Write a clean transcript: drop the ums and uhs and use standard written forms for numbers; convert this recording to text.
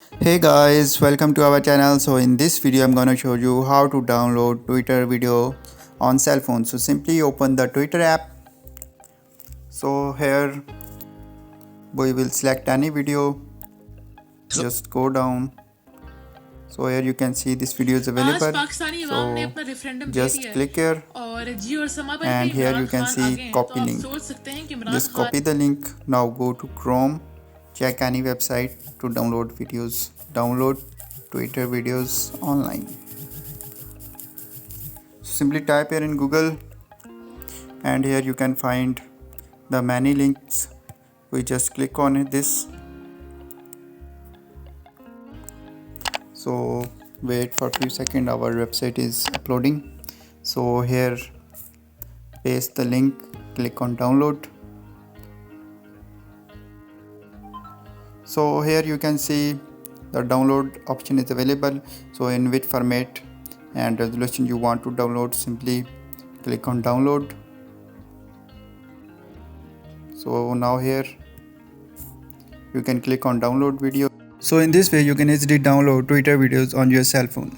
Hey guys, welcome to our channel. So in this video I'm gonna show you how to download Twitter video on cell phone. So simply open the Twitter app. So here we will select any video, just go down. So here you can see this video is available. Pakistani अवाम ने So अपना referendum दे just दिया click here है और जियो और समा पर भी and here Imran you can Khan uh see गए हैं तो copy आप link. सोच सकते हैं कि Imran Just Khan copy the link. Now go to Chrome, check any website to download videos. Download Twitter videos online. Simply type here in Google and here you can find the many links. We just click on this. So wait for few seconds, our website is uploading. So here paste the link, click on download. So here you can see the download option is available. So in which format and resolution you want to download, simply click on download. So now here you can click on download video. So in this way you can easily download Twitter videos on your cell phone.